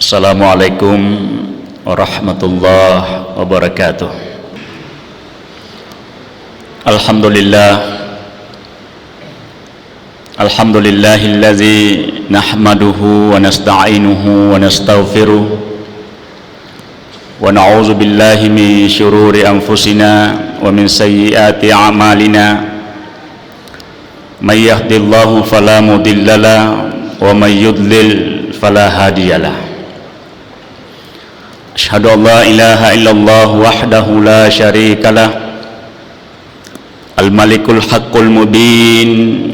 Assalamualaikum warahmatullahi wabarakatuh. Alhamdulillahillazi nahmaduhu wa nasta'inuhu wa nastaghfiruh wa na'udzu billahi min syururi anfusina wa min sayyiati a'malina. May yahdihillahu fala mudhillalah wa may yudlil fala hadiyalah. Asyhadu an la ilaha illallah wahdahu la syarikalah al-malikul haqqul mubin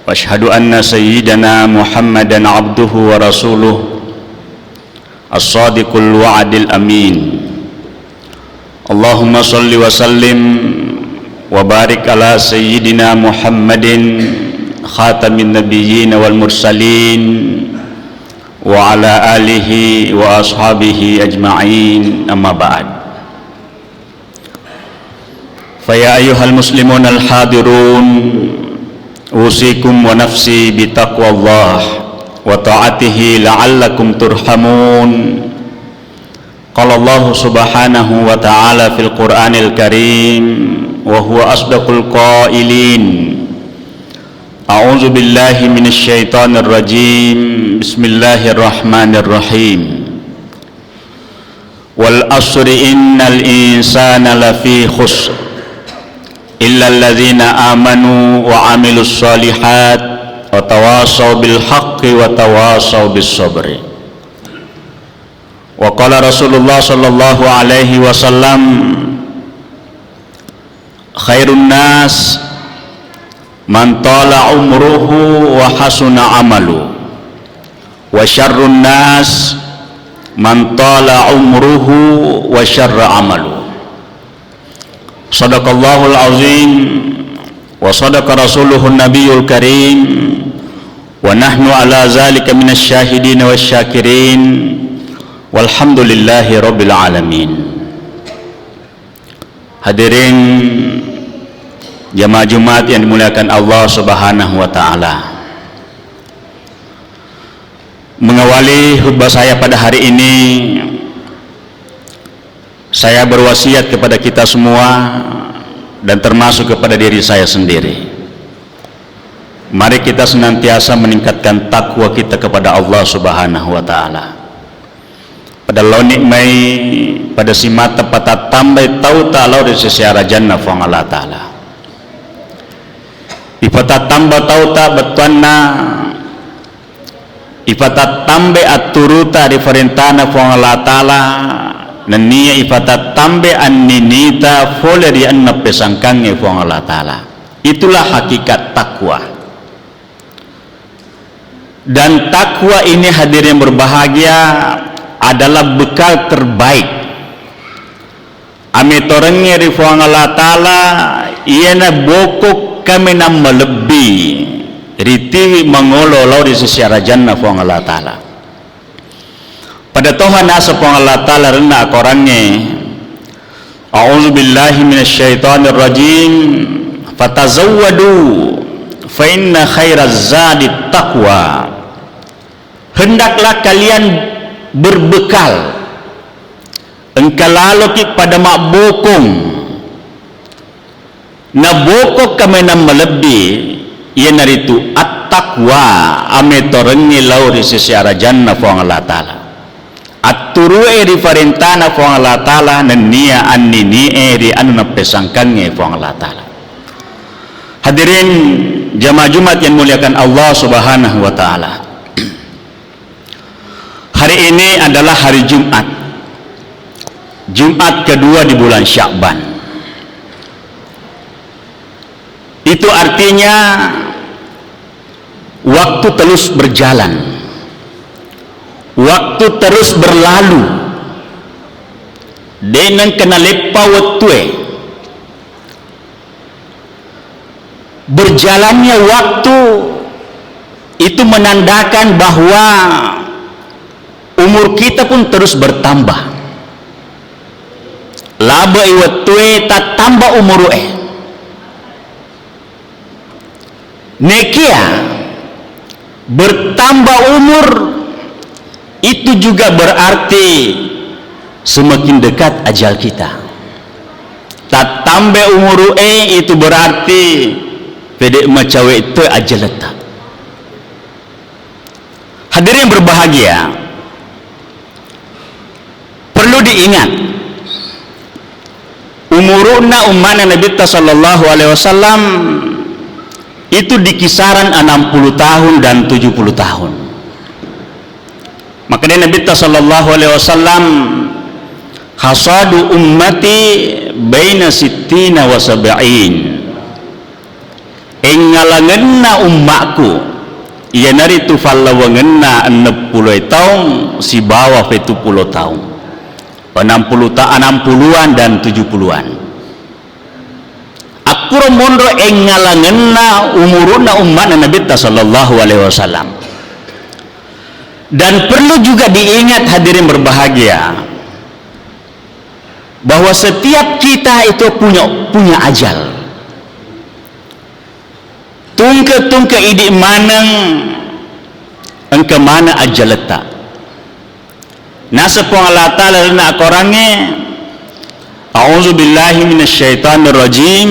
wa asyhadu anna sayyidana Muhammadan abduhu wa rasuluh as-sadiqul wa'dil amin. Allahumma salli wa sallim wa barik ala sayyidina Muhammadin khatamin nabiyyin wal mursalin wa ala alihi wa ashabihi ajma'in, amma ba'd. Faya ayyuhal muslimun al hadirun, usikum wa nafsi bitaqwallah wa ta'atihi la'allakum turhamun. Qala Allah subhanahu wa ta'ala fil Qur'anil Karim wa huwa asdaqul qailin. A'udzu billahi minasy syaithanir rajim. Bismillahirrahmanirrahim. Wal asri innal insana lafi khusr illa alladzina amanu wa 'amilus shalihat wa tawassaw bil haqqi wa tawassaw bis sabri. Wa qala Rasulullah sallallahu alaihi wasallam, khairun nas man tala umruhu wa hasuna amalu wa syarrun nas man tala umruhu wa syarra amalu. Sadaqallahul azim wa sadaqa rasuluhun nabiyul karim wa nahnu ala zalika minasy syahidin wasyakirin walhamdulillahi rabbil alamin. Hadirin jamaah Jumat yang dimuliakan Allah Subhanahu wa taala. Mengawali khutbah saya pada hari ini, saya berwasiat kepada kita semua dan termasuk kepada diri saya sendiri. Mari kita senantiasa meningkatkan takwa kita kepada Allah Subhanahu wa taala. Pada launik mai pada simata pata tambai tau ta'ala di sesiara jannah fa Allah taala. Ipata tambah tauta betuanna ipata tambe aturuta di perintahna fa Allah taala nania ipata tambe anninita fole di anna pesangkange fa Allah taala. Itulah hakikat takwa. Dan takwa ini hadirin berbahagia adalah bekal terbaik ame torenge di fa Allah taala iana bokok kami nam melebih riti mengololo di sesyara jannah fa Allah taala. Pada Tuhan asa fa Allah taala rendah korangnya, a'udzu billahi minasyaitonir rajim, fatazawwadu fa inna khairaz zadi taqwa. Hendaklah kalian berbekal engkau lalu pada mak bokong na bokok kami nam melebih ia naritu at-taqwa ame torengi lauri sesyara jannah fa Allah taala. At-turue di farintana fa Allah taala nenia annini di anu pesangkange fa Allah taala. Hadirin jamaah Jumat yang muliakan Allah Subhanahu wa taala. Hari ini adalah hari Jumat. Jumat kedua di bulan Sya'ban. Itu artinya waktu terus berjalan, waktu terus berlalu dengan kena lepa waktue. Berjalannya waktu itu menandakan bahwa umur kita pun terus bertambah. Laba iwatue tak tambah umur nekia bertambah umur itu juga berarti semakin dekat ajal kita. Tak tambah umur itu berarti pedek macawe itu ajal letak. Hadirin berbahagia, perlu diingat umuruna ummana Nabi sallallahu alaihi wasallam itu di kisaran 60 tahun dan 70 tahun. Makanya Nabi sallallahu alaihi wasallam hasadu ummati baina sittina wa sab'in. Engalangenna ummaku ia nari tu fallawangenna 60 tahun si bawah 70 tahun. 60-an dan 70-an. Aku romondo engalangenna umuruna ummat Nabi sallallahu alaihi wasallam. Dan perlu juga diingat hadirin berbahagia bahwa setiap kita itu punya ajal. Tungke idik maneng engke mana ajal letak. Nasa pun Allah Ta'ala nak korangnya a'udzu billahi minasyaitonir rajim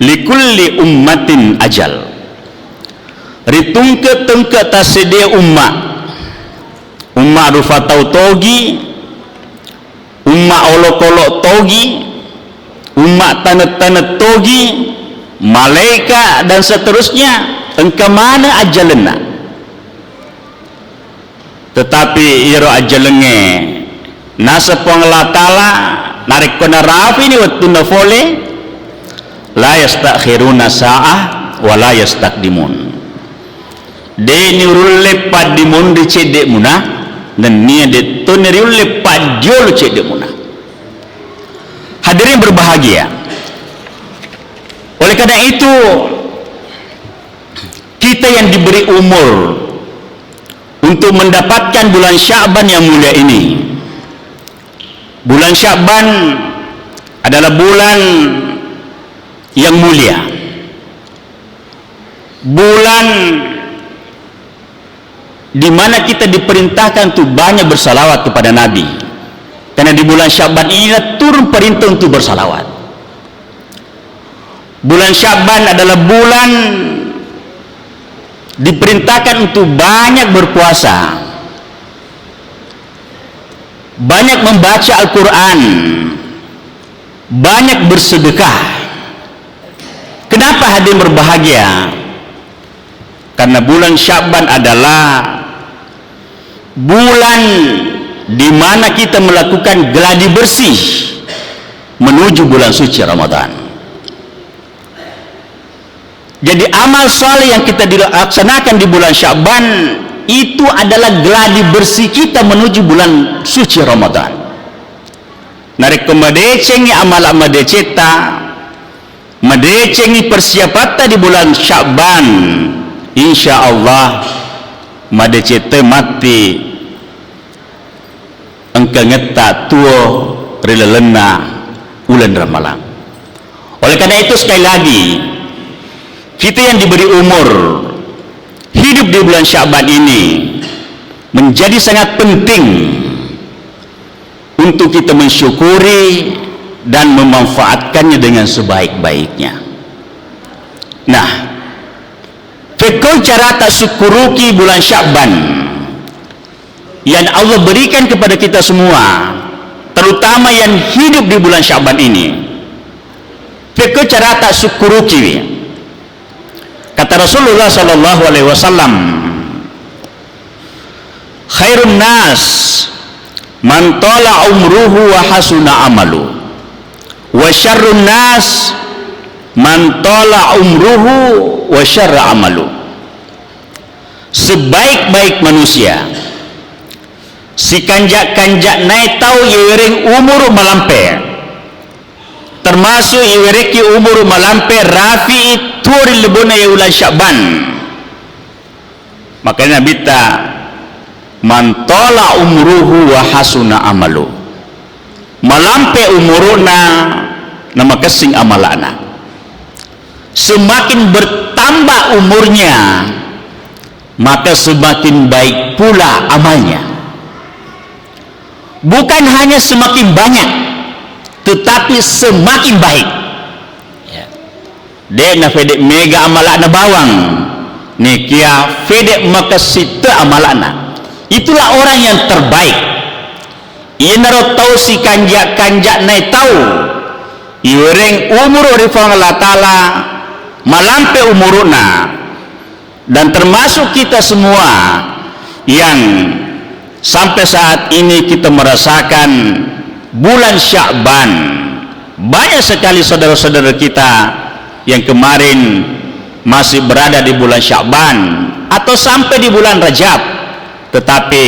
likulli ummatin ajal. Ritungke tasedia umma rufatau togi, umma olok-olok togi, umma tanet-tanet togi, malaikat dan seterusnya. Engke mana ajalna? Tetapi iro ajalenge nasa pong Allah Ta'ala narik kona rafi ni waktu nafole la yastakhiruna sa'ah wa la yastakdimun. De ni urulle padimun de cedek munah dan ni de toneri urulle padiol cedek munah. Hadirin berbahagia, oleh karena itu kita yang diberi umur untuk mendapatkan bulan Sya'ban yang mulia ini. Bulan Sya'ban adalah bulan yang mulia, bulan di mana kita diperintahkan untuk banyak bersalawat kepada Nabi, karena di bulan Sya'ban ini turun perintah untuk bersalawat. Bulan Sya'ban adalah bulan diperintahkan untuk banyak berpuasa, banyak membaca Al-Quran, banyak bersedekah. Kenapa hadirin berbahagia? Karena bulan Sya'ban adalah bulan di mana kita melakukan gladi bersih menuju bulan suci Ramadan. Jadi amal saleh yang kita dilaksanakan di bulan Sya'ban itu adalah gladi bersih kita menuju bulan suci Ramadan. Narik kemedecengi amal madeceta, medecengi persiapata di bulan Sya'ban. Insya Allah madeceta mati engke ngeta tuo rilelena ulan Ramalan. Oleh karena itu sekali lagi, kita yang diberi umur hidup di bulan Sya'ban ini menjadi sangat penting untuk kita mensyukuri dan memanfaatkannya dengan sebaik-baiknya. Nah, fikul cara tak syukuruki bulan Sya'ban yang Allah berikan kepada kita semua, terutama yang hidup di bulan Sya'ban ini. Fikul cara tak syukuruki. Kata Rasulullah sallallahu alaihi wasallam, khairun nas man tala umruhu wa hasuna amalu, wa syarrun nas man tala umruhu wa syarra amalu. Sebaik-baik manusia si kanjak-kanjak naik tahu yewering umur malampe, termasuk ywereki umur malampe rafi turi lebona ya ulan Sya'ban. Makanya Nabi ta man tala umruhu wa hasuna amalu, malampe umuruna nama kesing amalana. Semakin bertambah umurnya maka semakin baik pula amalnya. Bukan hanya semakin banyak, tetapi semakin baik. Dek na fedek mega amalana bawang, nekia fedek maka sita amalana. Itulah orang yang terbaik. Ia naro tahu si kanjak nai tahu. Iwereng umur orifang Allah Ta'ala malampe umuruna, dan termasuk kita semua yang sampai saat ini kita merasakan bulan Sya'ban. Banyak sekali saudara-saudara kita yang kemarin masih berada di bulan Sya'ban atau sampai di bulan Rajab, tetapi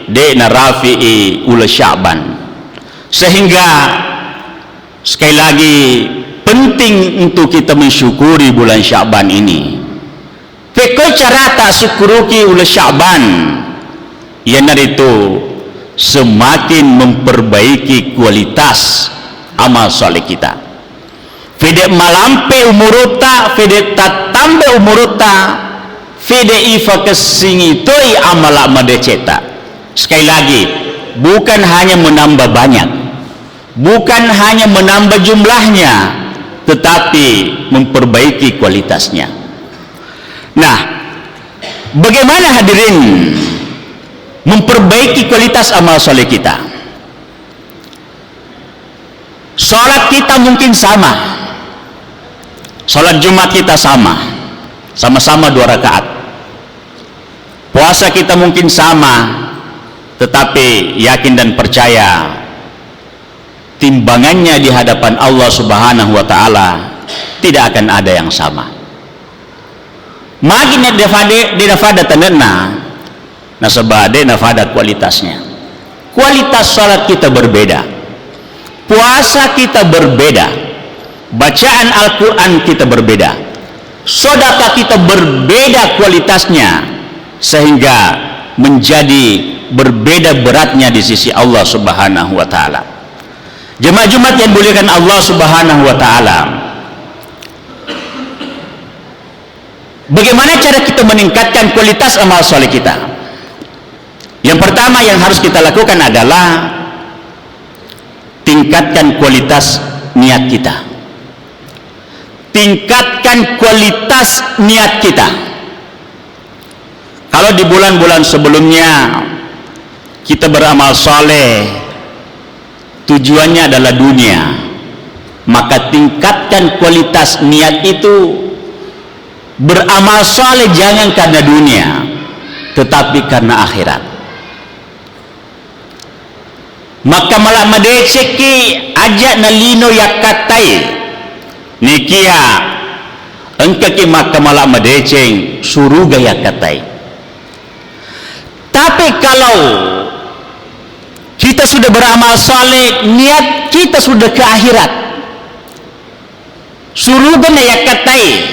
dena rafi'i ula Sya'ban. Sehingga sekali lagi penting untuk kita mensyukuri bulan Sya'ban ini. Peko cara tak syukuruki ula Sya'ban, yang itu semakin memperbaiki kualitas amal soleh kita. Fede malampe umuruta, fede tatambe umuruta, fede ifa kesingitoi amala madeceta. Sekali lagi, bukan hanya menambah banyak, bukan hanya menambah jumlahnya, tetapi memperbaiki kualitasnya. Nah, bagaimana hadirin memperbaiki kualitas amal soleh kita? Salat kita mungkin sama, salat Jumat kita sama-sama 2 rakaat. Puasa kita mungkin sama, tetapi yakin dan percaya timbangannya di hadapan Allah Subhanahu wa Ta'ala tidak akan ada yang sama. Makin dafada tanena nasabade nafada kualitasnya. Kualitas salat kita berbeda, puasa kita berbeda, bacaan Al-Quran kita berbeda, sedekah kita berbeda kualitasnya, sehingga menjadi berbeda beratnya di sisi Allah Subhanahu wa Ta'ala. Jemaah Jumat yang dimuliakan Allah Subhanahu wa Ta'ala, bagaimana cara kita meningkatkan kualitas amal soleh kita? Yang pertama yang harus kita lakukan adalah tingkatkan kualitas niat kita. Tingkatkan kualitas niat kita. Kalau di bulan-bulan sebelumnya kita beramal soleh, tujuannya adalah dunia, maka tingkatkan kualitas niat itu. Beramal soleh jangan karena dunia, tetapi karena akhirat. Maka malah madeceki aja nalino yakatai nikia engkaki maka malah madeceng suruga yakatai. Tapi kalau kita sudah beramal soleh, niat kita sudah ke akhirat, suruga yakatai,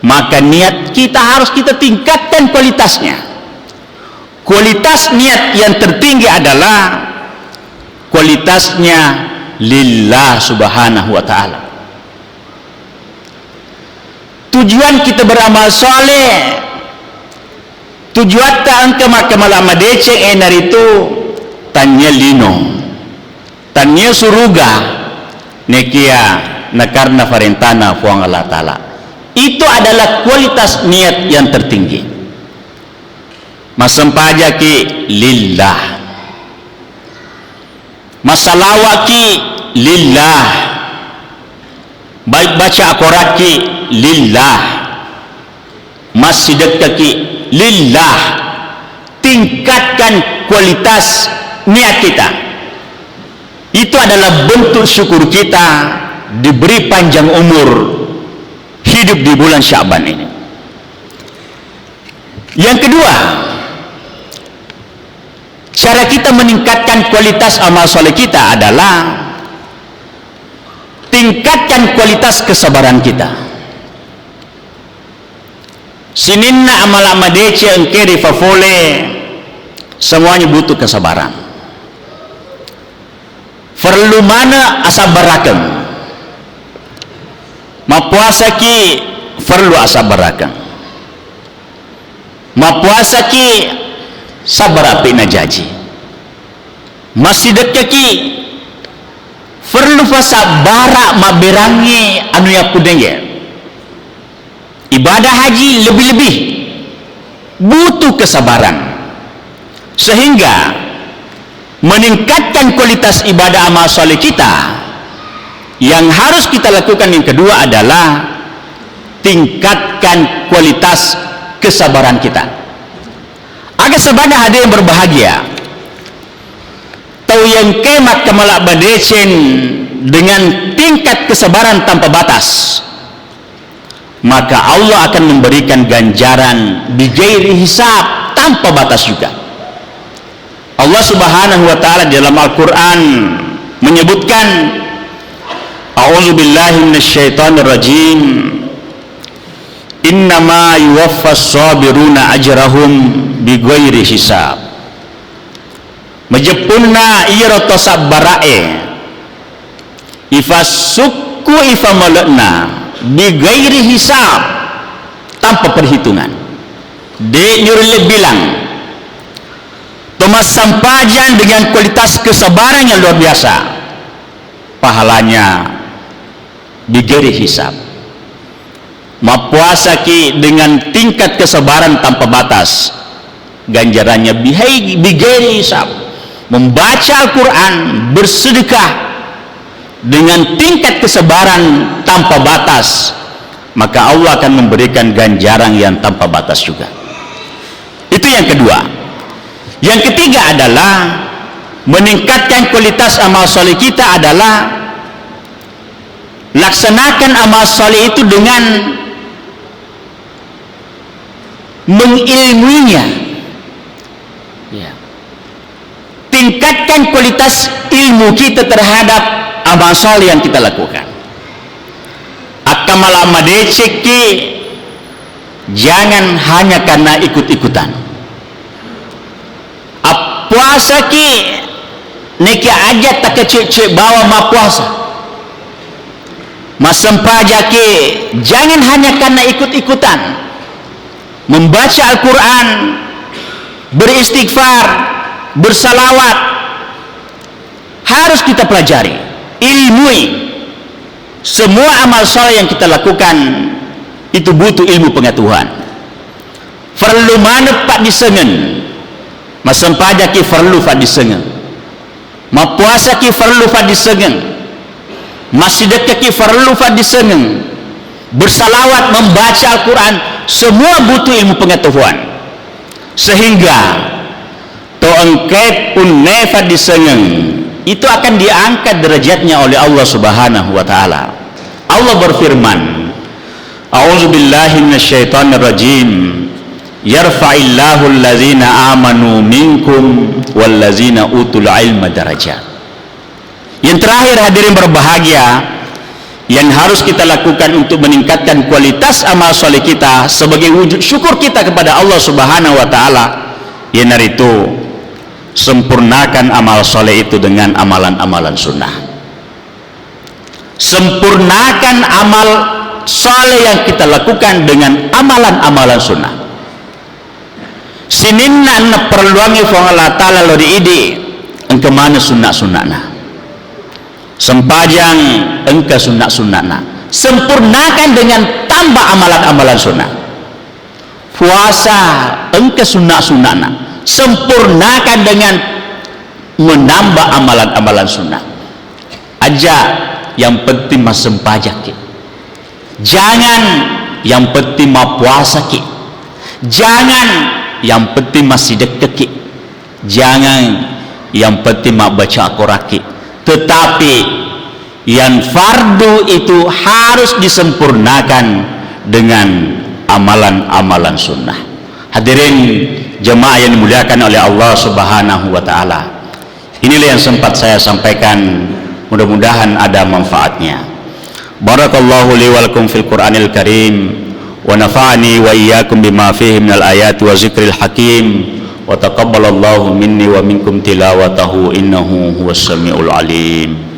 maka niat kita harus kita tingkatkan kualitasnya. Kualitas niat yang tertinggi adalah kualitasnya lillah Subhanahu wa Ta'ala. Tujuan kita beramal soleh, tujuan tak angka maka malam madeceng enar itu tanya lino, tanya suruga nekia nakarna farentana fuang Allah Ta'ala. Itu adalah kualitas niat yang tertinggi. Masempajaki lillah, masalawaki lillah, baik baca akoraki lillah, massidakaki lillah. Tingkatkan kualitas niat kita. Itu adalah bentuk syukur kita diberi panjang umur hidup di bulan Sya'ban ini. Yang kedua, cara kita meningkatkan kualitas amal soleh kita adalah tingkatkan kualitas kesabaran kita. Sininna amal amadece engkeri fafole, semuanya butuh kesabaran. Perlu mana asabarakan, mapuasa ki perlu asabarakan. puasa ki sabar api na jaji, masih dekat ki perlu fasabara maberangi anu ya pudenge. Ibadah haji lebih-lebih butuh kesabaran, sehingga meningkatkan kualitas ibadah amal soleh kita. Yang harus kita lakukan yang kedua adalah tingkatkan kualitas kesabaran kita. Agar sebanyak ada yang berbahagia, tahu yang kemat kemalak badecen dengan tingkat kesabaran tanpa batas, maka Allah akan memberikan ganjaran bighairi hisab, tanpa batas juga. Allah Subhanahu wa taala dalam Al-Qur'an menyebutkan, A'udzubillahi minasyaitonir rajim, innama yuwaffas sabiruna ajrahum bighairi hisab. Majepunna iroto sabbarae ifasukku ifamalna bighairi hisab, tanpa perhitungan. De nyuruh bilang Thomas Sampajan dengan kualitas kesabaran yang luar biasa, pahalanya bighairi hisab. Puasa ki dengan tingkat kesabaran tanpa batas, ganjarannya bighairi hisab. Membaca Al-Quran, bersedekah dengan tingkat kesabaran tanpa batas, maka Allah akan memberikan ganjaran yang tanpa batas juga. Itu yang kedua. Yang ketiga adalah meningkatkan kualitas amal soleh kita adalah laksanakan amal soleh itu dengan mengilmuinya. Ya. Tingkatkan kualitas ilmu kita terhadap amal soleh yang kita lakukan. Akamal amadeceki, jangan hanya karena ikut-ikutan. Puasa ki neki aja tak kecek bawa ma puasa. Masempaja ki jangan hanya karena ikut-ikutan. Membaca Al-Quran, beristighfar, bersalawat, harus kita pelajari, ilmui. Semua amal soleh yang kita lakukan itu butuh ilmu pengetahuan. Perlu mana pak disengen, masempaja ki perlu pak disengen, puasa ki perlu pak disengen, masih dekat ki perlu pak disengen, bersalawat, membaca Al-Quran, semua butuh ilmu pengetahuan. Sehingga to engket pun nefa disengen, itu akan diangkat derajatnya oleh Allah Subhanahu wa taala. Allah berfirman, A'udzubillahi minasyaitonir rajim, yarfa'illahu allazina amanu minkum wallazina utul ilma darajat. Yang terakhir hadirin berbahagia, yang harus kita lakukan untuk meningkatkan kualitas amal soleh kita sebagai wujud syukur kita kepada Allah Subhanahu wa taala, yaitu sempurnakan amal soleh itu dengan amalan-amalan sunnah. Sempurnakan amal soleh yang kita lakukan dengan amalan-amalan sunnah. Sininna na perluangi fong Allah Ta'ala lo diidi engke mana sunnah-sunnahna, sempajang engke sunnah-sunnahna, sempurnakan dengan tambah amalan-amalan sunnah. Puasa engke sunnah-sunnahna, sempurnakan dengan menambah amalan-amalan sunnah aja. Yang penting mas sempajak ki, jangan yang penting ma puasa ki, jangan yang penting masih dekat ki, jangan yang penting ma baca Al-Quran ki, tetapi yang fardu itu harus disempurnakan dengan amalan-amalan sunnah. Hadirin jemaah yang dimuliakan oleh Allah Subhanahu wa taala, inilah yang sempat saya sampaikan, mudah-mudahan ada manfaatnya. Barakallahu li wa lakum fil Qur'anil Karim, wa nafa'ani wa iyyakum bima fihi minal ayati wa zikril hakim, wa taqabbalallahu minni wa minkum tilawatahu innahu huwas samiul alim.